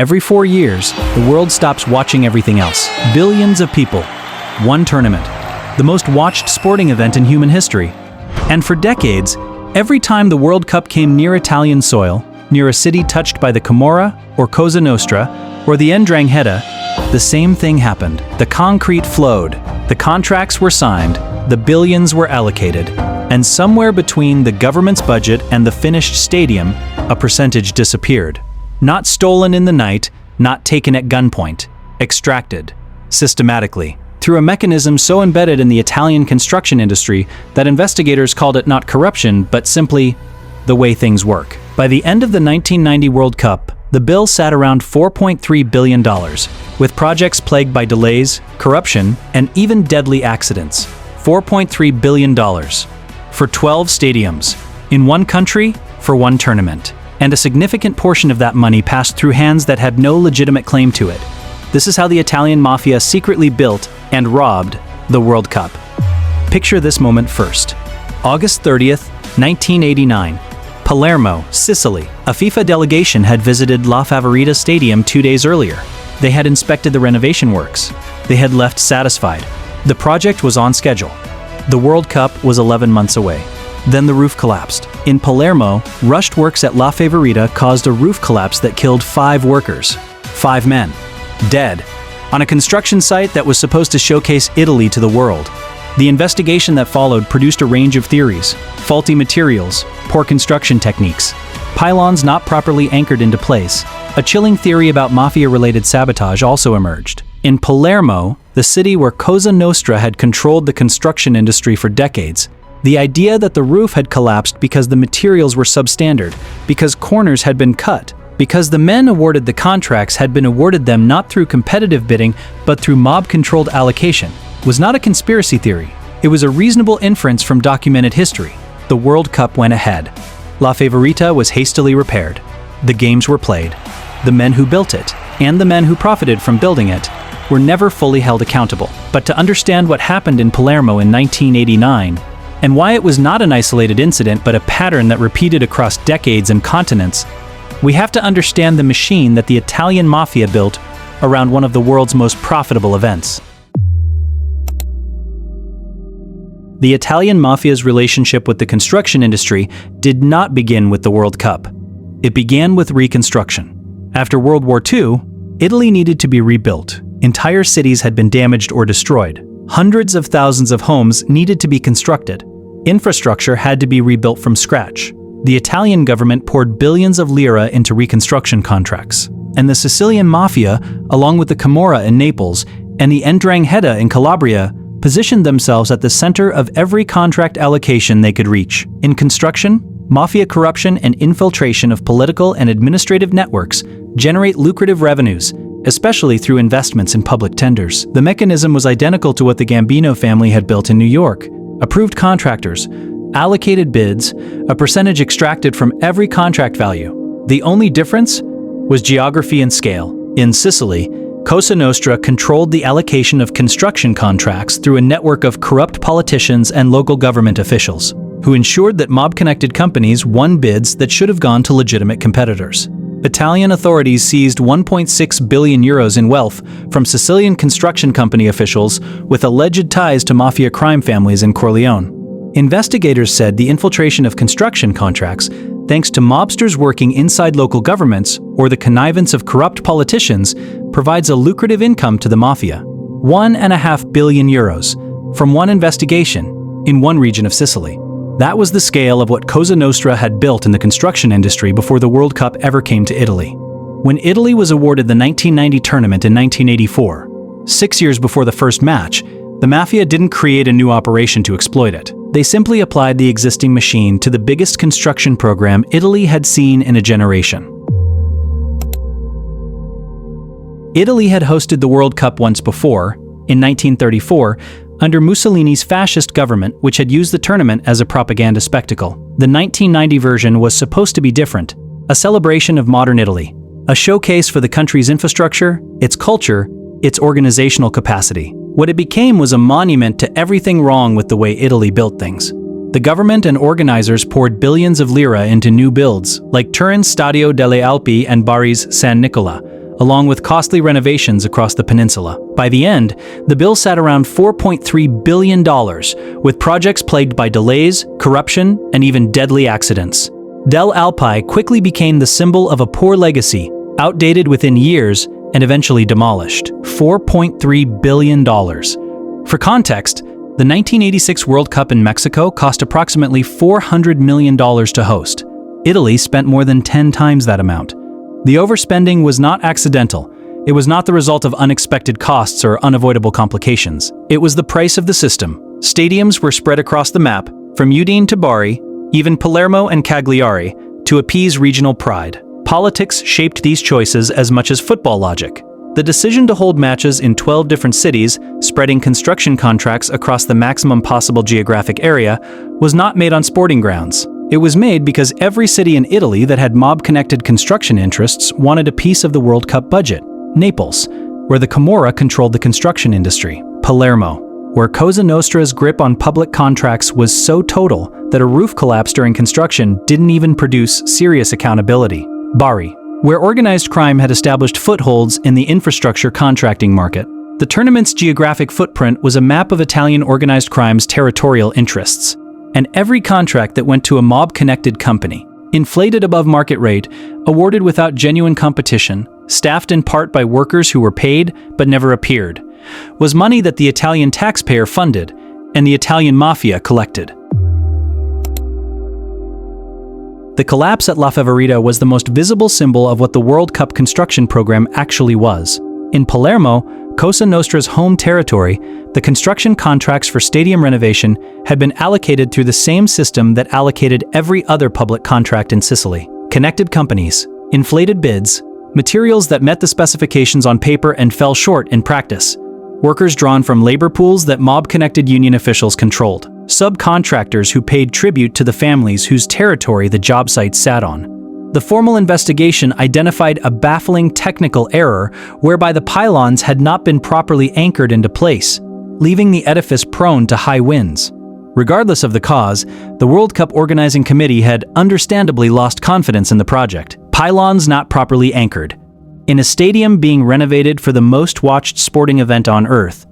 Every 4 years, the world stops watching everything else. Billions of people. One tournament. The most watched sporting event in human history. And for decades, every time the World Cup came near Italian soil, near a city touched by the Camorra or Cosa Nostra or the Ndrangheta, the same thing happened. The concrete flowed, the contracts were signed, the billions were allocated, and somewhere between the government's budget and the finished stadium, a percentage disappeared. Not stolen in the night, not taken at gunpoint, extracted, systematically, through a mechanism so embedded in the Italian construction industry that investigators called it not corruption, but simply the way things work. By the end of the 1990 World Cup, the bill sat around $4.3 billion, with projects plagued by delays, corruption, and even deadly accidents. $4.3 billion for 12 stadiums, in one country, for one tournament. And a significant portion of that money passed through hands that had no legitimate claim to it. This is how the Italian Mafia secretly built and robbed the World Cup. Picture this moment first. August 30th, 1989. Palermo, Sicily. A FIFA delegation had visited La Favorita Stadium 2 days earlier. They had inspected the renovation works. They had left satisfied. The project was on schedule. The World Cup was 11 months away. Then the roof collapsed. In Palermo, rushed works at La Favorita caused a roof collapse that killed 5 workers. 5 men. Dead. On a construction site that was supposed to showcase Italy to the world. The investigation that followed produced a range of theories. Faulty materials, poor construction techniques, pylons not properly anchored into place. A chilling theory about Mafia-related sabotage also emerged. In Palermo, the city where Cosa Nostra had controlled the construction industry for decades, the idea that the roof had collapsed because the materials were substandard, because corners had been cut, because the men awarded the contracts had been awarded them not through competitive bidding but through mob-controlled allocation, was not a conspiracy theory. It was a reasonable inference from documented history. The World Cup went ahead. La Favorita was hastily repaired. The games were played. The men who built it, and the men who profited from building it, were never fully held accountable. But to understand what happened in Palermo in 1989, and why it was not an isolated incident but a pattern that repeated across decades and continents, we have to understand the machine that the Italian Mafia built around one of the world's most profitable events. The Italian Mafia's relationship with the construction industry did not begin with the World Cup. It began with reconstruction. After World War II, Italy needed to be rebuilt. Entire cities had been damaged or destroyed. Hundreds of thousands of homes needed to be constructed. Infrastructure had to be rebuilt from scratch. The Italian government poured billions of lire into reconstruction contracts. And the Sicilian Mafia, along with the Camorra in Naples and the Ndrangheta in Calabria, positioned themselves at the center of every contract allocation they could reach. In construction, Mafia corruption and infiltration of political and administrative networks generate lucrative revenues, especially through investments in public tenders. The mechanism was identical to what the Gambino family had built in New York. Approved contractors, allocated bids, a percentage extracted from every contract value. The only difference was geography and scale. In Sicily, Cosa Nostra controlled the allocation of construction contracts through a network of corrupt politicians and local government officials, who ensured that mob-connected companies won bids that should have gone to legitimate competitors. Italian authorities seized 1.6 billion euros in wealth from Sicilian construction company officials with alleged ties to mafia crime families in Corleone. Investigators said the infiltration of construction contracts, thanks to mobsters working inside local governments or the connivance of corrupt politicians, provides a lucrative income to the mafia. 1.5 billion euros from one investigation in one region of Sicily. That was the scale of what Cosa Nostra had built in the construction industry before the World Cup ever came to Italy. When Italy was awarded the 1990 tournament in 1984, 6 years before the first match, the Mafia didn't create a new operation to exploit it. They simply applied the existing machine to the biggest construction program Italy had seen in a generation. Italy had hosted the World Cup once before, in 1934, under Mussolini's fascist government, which had used the tournament as a propaganda spectacle. The 1990 version was supposed to be different, a celebration of modern Italy, a showcase for the country's infrastructure, its culture, its organizational capacity. What it became was a monument to everything wrong with the way Italy built things. The government and organizers poured billions of lire into new builds, like Turin's Stadio delle Alpi and Bari's San Nicola, along with costly renovations across the peninsula. By the end, the bill sat around $4.3 billion, with projects plagued by delays, corruption, and even deadly accidents. Del Alpi quickly became the symbol of a poor legacy, outdated within years and eventually demolished. $4.3 billion. For context, the 1986 World Cup in Mexico cost approximately $400 million to host. Italy spent more than 10 times that amount. The overspending was not accidental. It was not the result of unexpected costs or unavoidable complications. It was the price of the system. Stadiums were spread across the map, from Udine to Bari, even Palermo and Cagliari, to appease regional pride. Politics shaped these choices as much as football logic. The decision to hold matches in 12 different cities, spreading construction contracts across the maximum possible geographic area, was not made on sporting grounds. It was made because every city in Italy that had mob-connected construction interests wanted a piece of the World Cup budget. Naples, where the Camorra controlled the construction industry. Palermo, where Cosa Nostra's grip on public contracts was so total that a roof collapse during construction didn't even produce serious accountability. Bari, where organized crime had established footholds in the infrastructure contracting market. The tournament's geographic footprint was a map of Italian organized crime's territorial interests. And every contract that went to a mob-connected company, inflated above market rate, awarded without genuine competition, staffed in part by workers who were paid but never appeared, was money that the Italian taxpayer funded and the Italian Mafia collected. The collapse at La Favorita was the most visible symbol of what the World Cup construction program actually was. In Palermo, Cosa Nostra's home territory, the construction contracts for stadium renovation had been allocated through the same system that allocated every other public contract in Sicily. Connected companies, inflated bids, materials that met the specifications on paper and fell short in practice. Workers drawn from labor pools that mob-connected union officials controlled. Subcontractors who paid tribute to the families whose territory the job site sat on. The formal investigation identified a baffling technical error whereby the pylons had not been properly anchored into place, leaving the edifice prone to high winds. Regardless of the cause, the World Cup organizing committee had understandably lost confidence in the project. Pylons not properly anchored. In a stadium being renovated for the most watched sporting event on Earth,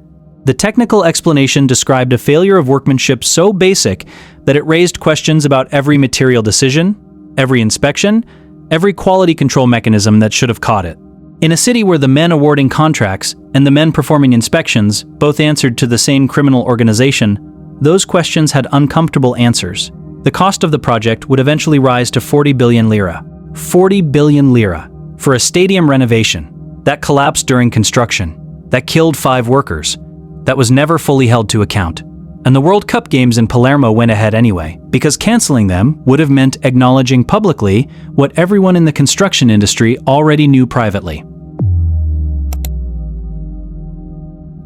the technical explanation described a failure of workmanship so basic that it raised questions about every material decision, every inspection, every quality control mechanism that should have caught it. In a city where the men awarding contracts and the men performing inspections both answered to the same criminal organization, those questions had uncomfortable answers. The cost of the project would eventually rise to 40 billion lira. 40 billion lira for a stadium renovation that collapsed during construction, that killed 5 workers, that was never fully held to account. And the World Cup games in Palermo went ahead anyway, because canceling them would have meant acknowledging publicly what everyone in the construction industry already knew privately.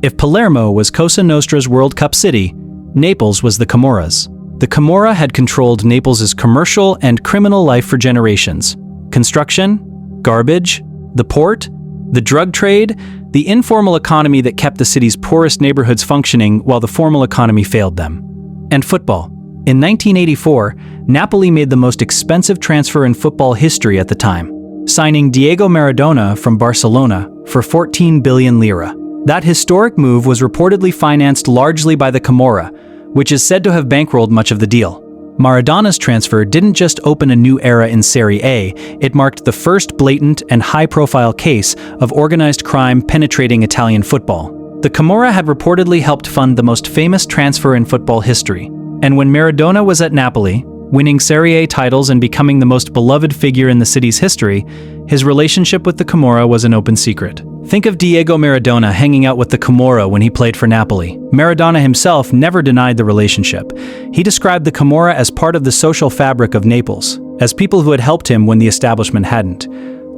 If Palermo was Cosa Nostra's World Cup city, Naples was the Camorra's. The Camorra had controlled Naples' commercial and criminal life for generations. Construction, garbage, the port, the drug trade, the informal economy that kept the city's poorest neighborhoods functioning while the formal economy failed them. And football. In 1984, Napoli made the most expensive transfer in football history at the time, signing Diego Maradona from Barcelona for 14 billion lira. That historic move was reportedly financed largely by the Camorra, which is said to have bankrolled much of the deal. Maradona's transfer didn't just open a new era in Serie A, it marked the first blatant and high-profile case of organized crime penetrating Italian football. The Camorra had reportedly helped fund the most famous transfer in football history, and when Maradona was at Napoli, winning Serie A titles and becoming the most beloved figure in the city's history, his relationship with the Camorra was an open secret. Think of Diego Maradona hanging out with the Camorra when he played for Napoli. Maradona himself never denied the relationship. He described the Camorra as part of the social fabric of Naples, as people who had helped him when the establishment hadn't.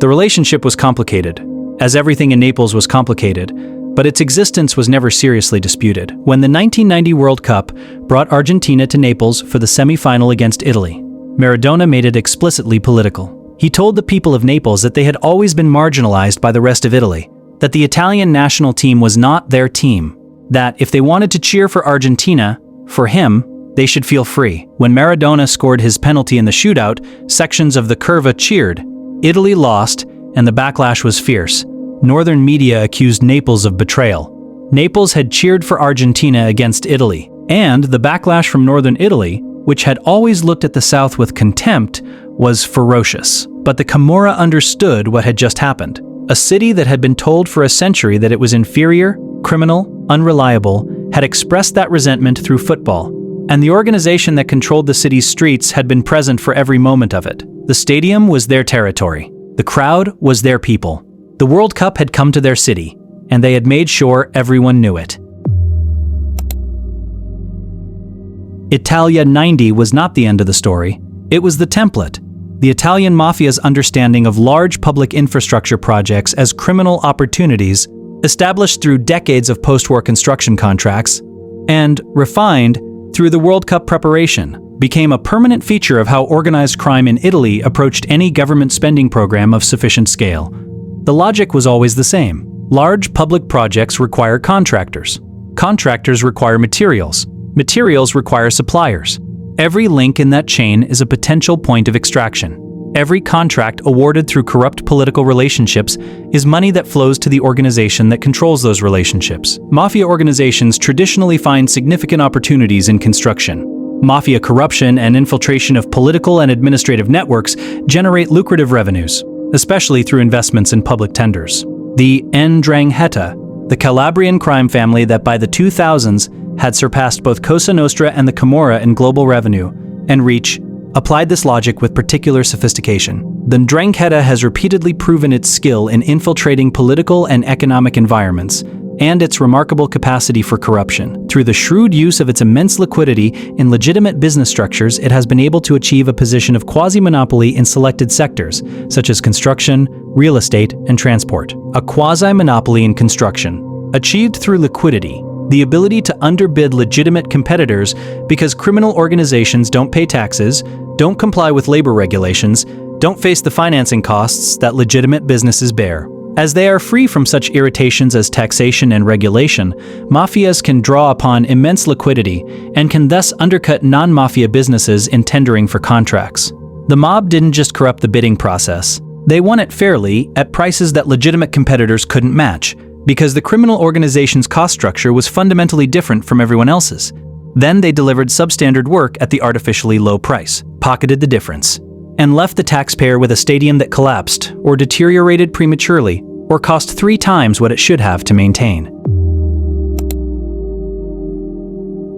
The relationship was complicated, as everything in Naples was complicated, but its existence was never seriously disputed. When the 1990 World Cup brought Argentina to Naples for the semi-final against Italy, Maradona made it explicitly political. He told the people of Naples that they had always been marginalized by the rest of Italy, that the Italian national team was not their team, that if they wanted to cheer for Argentina, for him, they should feel free. When Maradona scored his penalty in the shootout, sections of the Curva cheered. Italy lost, and the backlash was fierce. Northern media accused Naples of betrayal. Naples had cheered for Argentina against Italy, and the backlash from northern Italy, which had always looked at the South with contempt, was ferocious. But the Camorra understood what had just happened. A city that had been told for a century that it was inferior, criminal, unreliable, had expressed that resentment through football. And the organization that controlled the city's streets had been present for every moment of it. The stadium was their territory. The crowd was their people. The World Cup had come to their city, and they had made sure everyone knew it. Italia 90 was not the end of the story. It was the template. The Italian Mafia's understanding of large public infrastructure projects as criminal opportunities, established through decades of post-war construction contracts, and refined through the World Cup preparation, became a permanent feature of how organized crime in Italy approached any government spending program of sufficient scale. The logic was always the same. Large public projects require contractors. Contractors require materials. Materials require suppliers. Every link in that chain is a potential point of extraction. Every contract awarded through corrupt political relationships is money that flows to the organization that controls those relationships. Mafia organizations traditionally find significant opportunities in construction. Mafia corruption and infiltration of political and administrative networks generate lucrative revenues, especially through investments in public tenders. The Ndrangheta, the Calabrian crime family that by the 2000s had surpassed both Cosa Nostra and the Camorra in global revenue and reach, applied this logic with particular sophistication. The Ndrangheta has repeatedly proven its skill in infiltrating political and economic environments, and its remarkable capacity for corruption. Through the shrewd use of its immense liquidity in legitimate business structures, it has been able to achieve a position of quasi-monopoly in selected sectors, such as construction, real estate, and transport. A quasi-monopoly in construction, achieved through liquidity, the ability to underbid legitimate competitors because criminal organizations don't pay taxes, don't comply with labor regulations, don't face the financing costs that legitimate businesses bear. As they are free from such irritations as taxation and regulation, mafias can draw upon immense liquidity and can thus undercut non-mafia businesses in tendering for contracts. The mob didn't just corrupt the bidding process. They won it fairly at prices that legitimate competitors couldn't match, because the criminal organization's cost structure was fundamentally different from everyone else's. Then they delivered substandard work at the artificially low price, pocketed the difference, and left the taxpayer with a stadium that collapsed or deteriorated prematurely or cost 3 times what it should have to maintain.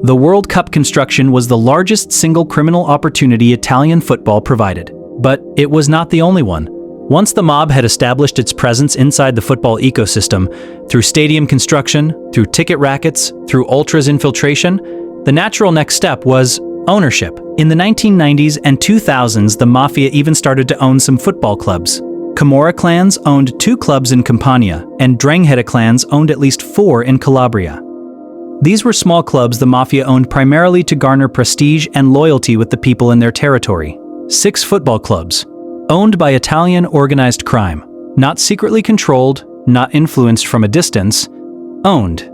The World Cup construction was the largest single criminal opportunity Italian football provided, but it was not the only one. Once the mob had established its presence inside the football ecosystem, through stadium construction, through ticket rackets, through ultras infiltration, the natural next step was ownership. In the 1990s and 2000s, the Mafia even started to own some football clubs. Camorra clans owned 2 clubs in Campania, and Ndrangheta clans owned at least 4 in Calabria. These were small clubs the Mafia owned primarily to garner prestige and loyalty with the people in their territory. 6 football clubs, owned by Italian organized crime, not secretly controlled, not influenced from a distance, owned.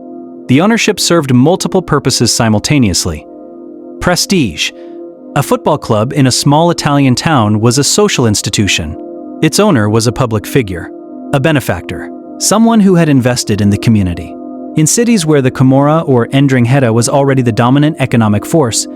The ownership served multiple purposes simultaneously. Prestige. A football club in a small Italian town was a social institution. Its owner was a public figure, a benefactor, someone who had invested in the community. In cities where the Camorra or Ndrangheta was already the dominant economic force,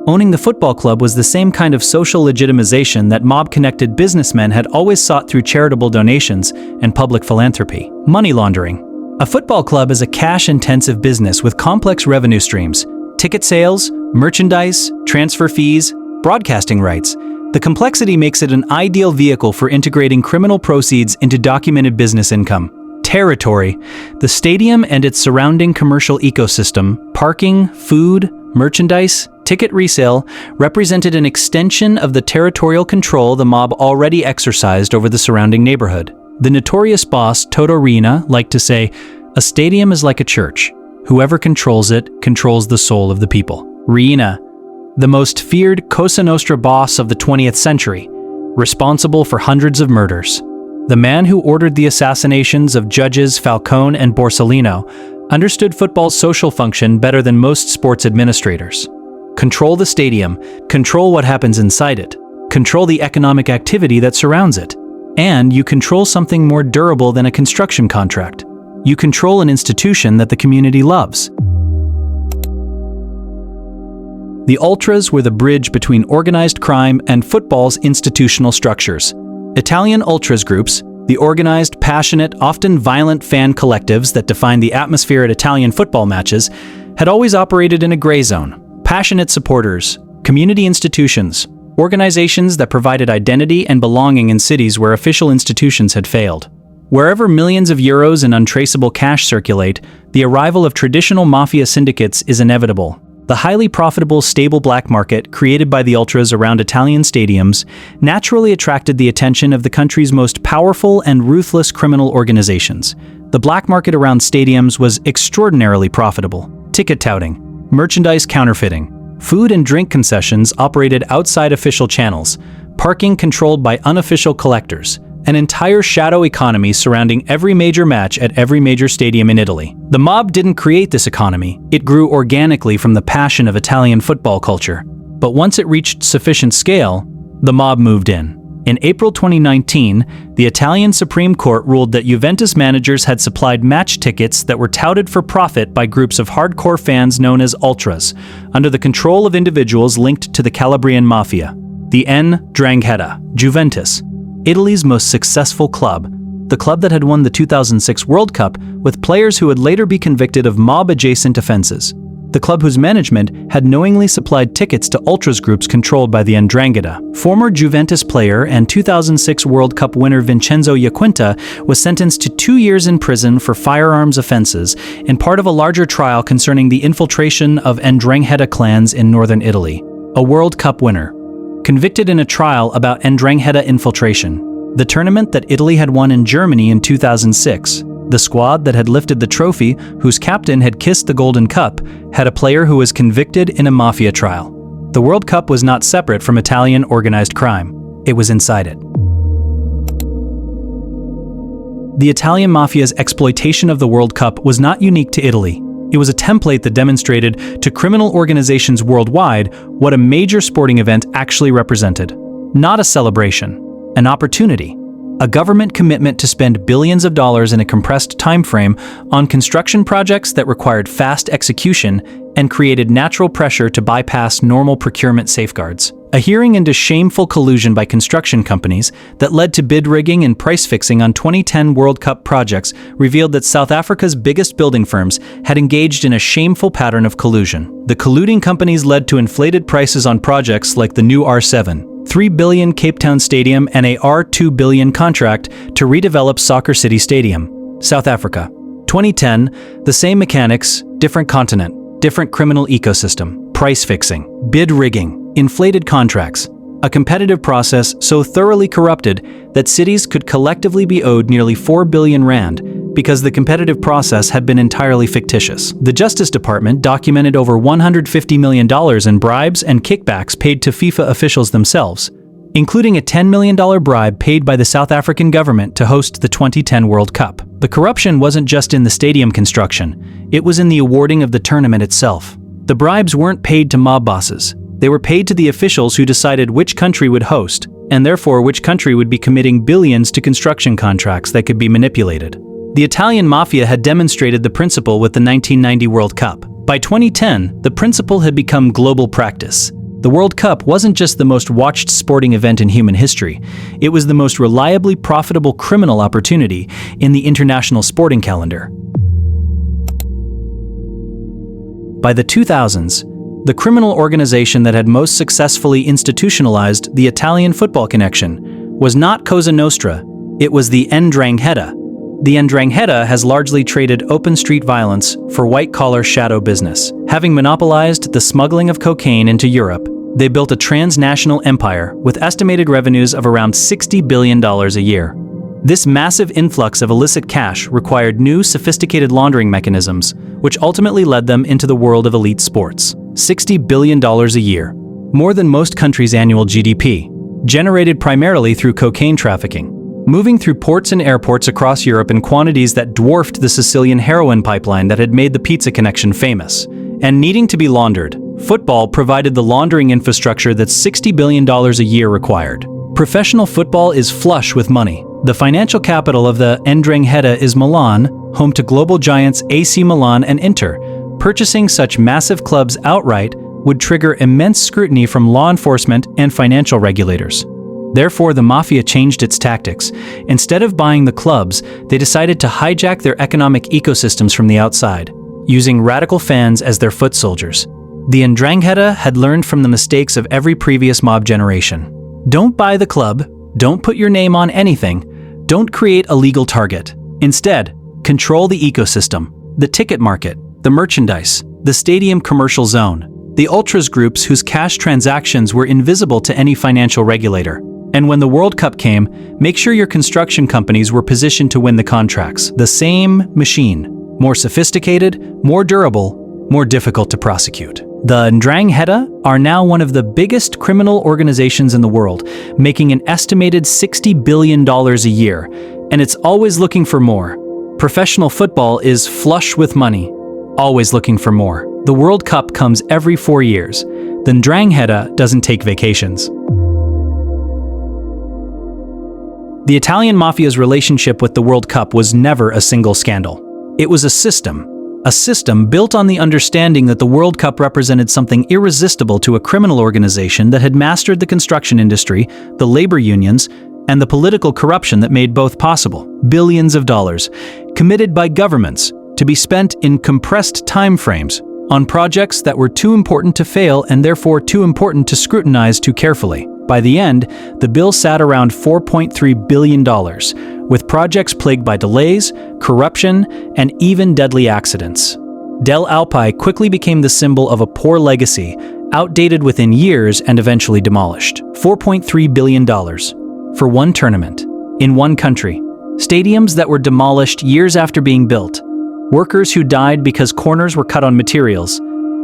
owning the football club was the same kind of social legitimization that mob-connected businessmen had always sought through charitable donations and public philanthropy. Money laundering. A football club is a cash-intensive business with complex revenue streams: ticket sales, merchandise, transfer fees, broadcasting rights. The complexity makes it an ideal vehicle for integrating criminal proceeds into documented business income. Territory. The stadium and its surrounding commercial ecosystem, parking, food, merchandise, ticket resale, represented an extension of the territorial control the mob already exercised over the surrounding neighborhood. The notorious boss Toto Riina liked to say, "A stadium is like a church. Whoever controls it controls the soul of the people." Riina, the most feared Cosa Nostra boss of the 20th century, responsible for hundreds of murders. The man who ordered the assassinations of judges Falcone and Borsellino understood football's social function better than most sports administrators. Control the stadium, control what happens inside it, control the economic activity that surrounds it. And you control something more durable than a construction contract. You control an institution that the community loves. The Ultras were the bridge between organized crime and football's institutional structures. Italian Ultras groups, the organized, passionate, often violent fan collectives that define the atmosphere at Italian football matches, had always operated in a gray zone. Passionate supporters, community institutions, organizations that provided identity and belonging in cities where official institutions had failed. Wherever millions of euros in untraceable cash circulate, the arrival of traditional mafia syndicates is inevitable. The highly profitable, stable black market created by the Ultras around Italian stadiums naturally attracted the attention of the country's most powerful and ruthless criminal organizations. The black market around stadiums was extraordinarily profitable. Ticket touting, merchandise counterfeiting, food and drink concessions operated outside official channels, parking controlled by unofficial collectors, an entire shadow economy surrounding every major match at every major stadium in Italy. The mob didn't create this economy, it grew organically from the passion of Italian football culture. But once it reached sufficient scale, the mob moved in. In April 2019, the Italian Supreme Court ruled that Juventus managers had supplied match tickets that were touted for profit by groups of hardcore fans known as Ultras, under the control of individuals linked to the Calabrian Mafia. The Ndrangheta, Juventus, Italy's most successful club, the club that had won the 2006 World Cup with players who would later be convicted of mob-adjacent offenses. The club whose management had knowingly supplied tickets to Ultras groups controlled by the Ndrangheta. Former Juventus player and 2006 World Cup winner Vincenzo Iaquinta was sentenced to 2 years in prison for firearms offenses in part of a larger trial concerning the infiltration of Ndrangheta clans in northern Italy. A World Cup winner, convicted in a trial about Ndrangheta infiltration. The tournament that Italy had won in Germany in 2006. The squad that had lifted the trophy, whose captain had kissed the Golden Cup, had a player who was convicted in a mafia trial. The World Cup was not separate from Italian organized crime. It was inside it. The Italian mafia's exploitation of the World Cup was not unique to Italy. It was a template that demonstrated to criminal organizations worldwide what a major sporting event actually represented. Not a celebration, an opportunity. A government commitment to spend billions of dollars in a compressed time frame on construction projects that required fast execution and created natural pressure to bypass normal procurement safeguards. A hearing into shameful collusion by construction companies that led to bid rigging and price fixing on 2010 World Cup projects revealed that South Africa's biggest building firms had engaged in a shameful pattern of collusion. The colluding companies led to inflated prices on projects like the new R7, $3 billion Cape Town Stadium and a R2 billion contract to redevelop Soccer City Stadium, South Africa. 2010, the same mechanics, different continent, different criminal ecosystem, price fixing, bid rigging, inflated contracts, a competitive process so thoroughly corrupted that cities could collectively be owed nearly 4 billion rand because the competitive process had been entirely fictitious. The Justice Department documented over $150 million in bribes and kickbacks paid to FIFA officials themselves, including a $10 million bribe paid by the South African government to host the 2010 World Cup. The corruption wasn't just in the stadium construction, it was in the awarding of the tournament itself. The bribes weren't paid to mob bosses. They were paid to the officials who decided which country would host, and therefore which country would be committing billions to construction contracts that could be manipulated. The Italian Mafia had demonstrated the principle with the 1990 World Cup. By 2010, the principle had become global practice. The World Cup wasn't just the most watched sporting event in human history, it was the most reliably profitable criminal opportunity in the international sporting calendar. By the 2000s, the criminal organization that had most successfully institutionalized the Italian football connection was not Cosa Nostra, it was the Ndrangheta. The Ndrangheta has largely traded open street violence for white-collar shadow business. Having monopolized the smuggling of cocaine into Europe, they built a transnational empire with estimated revenues of around $60 billion a year. This massive influx of illicit cash required new, sophisticated laundering mechanisms, which ultimately led them into the world of elite sports. $60 billion a year, more than most countries' annual GDP, generated primarily through cocaine trafficking, moving through ports and airports across Europe in quantities that dwarfed the Sicilian heroin pipeline that had made the pizza connection famous. And needing to be laundered, football provided the laundering infrastructure that $60 billion a year required. Professional football is flush with money. The financial capital of the Ndrangheta is Milan, home to global giants AC Milan and Inter. Purchasing such massive clubs outright would trigger immense scrutiny from law enforcement and financial regulators. Therefore, the Mafia changed its tactics. Instead of buying the clubs, they decided to hijack their economic ecosystems from the outside, using radical fans as their foot soldiers. The Ndrangheta had learned from the mistakes of every previous mob generation. Don't buy the club, don't put your name on anything, don't create a legal target. Instead, control the ecosystem, the ticket market, the merchandise, the stadium commercial zone, the ultras groups whose cash transactions were invisible to any financial regulator. And when the World Cup came, make sure your construction companies were positioned to win the contracts. The same machine, more sophisticated, more durable, more difficult to prosecute. The Ndrangheta are now one of the biggest criminal organizations in the world, making an estimated $60 billion a year, and it's always looking for more. Professional football is flush with money, always looking for more. The World Cup comes every 4 years. The Ndrangheta doesn't take vacations. The Italian Mafia's relationship with the World Cup was never a single scandal. It was a system built on the understanding that the World Cup represented something irresistible to a criminal organization that had mastered the construction industry, the labor unions, and the political corruption that made both possible. Billions of dollars, committed by governments, to be spent in compressed time frames on projects that were too important to fail and therefore too important to scrutinize too carefully. By the end, the bill sat around $4.3 billion, with projects plagued by delays, corruption, and even deadly accidents. Del Alpi quickly became the symbol of a poor legacy, outdated within years and eventually demolished. $4.3 billion for one tournament, in one country. Stadiums that were demolished years after being built. Workers who died because corners were cut on materials.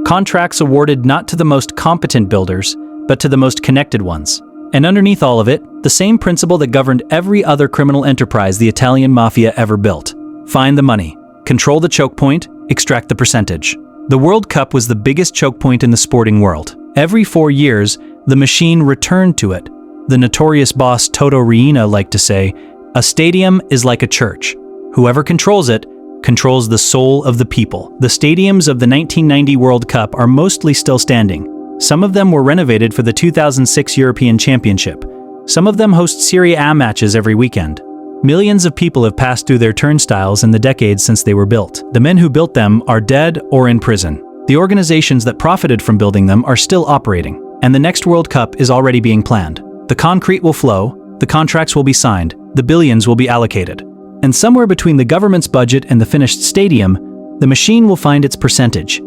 Contracts awarded not to the most competent builders, but to the most connected ones. And underneath all of it, the same principle that governed every other criminal enterprise the Italian Mafia ever built. Find the money, control the choke point, extract the percentage. The World Cup was the biggest choke point in the sporting world. Every 4 years, the machine returned to it. The notorious boss Toto Riina liked to say, "A stadium is like a church. Whoever controls it, controls the soul of the people." The stadiums of the 1990 World Cup are mostly still standing. Some of them were renovated for the 2006 European Championship. Some of them host Serie A matches every weekend. Millions of people have passed through their turnstiles in the decades since they were built. The men who built them are dead or in prison. The organizations that profited from building them are still operating, and the next World Cup is already being planned. The concrete will flow, the contracts will be signed, the billions will be allocated. And somewhere between the government's budget and the finished stadium, the machine will find its percentage.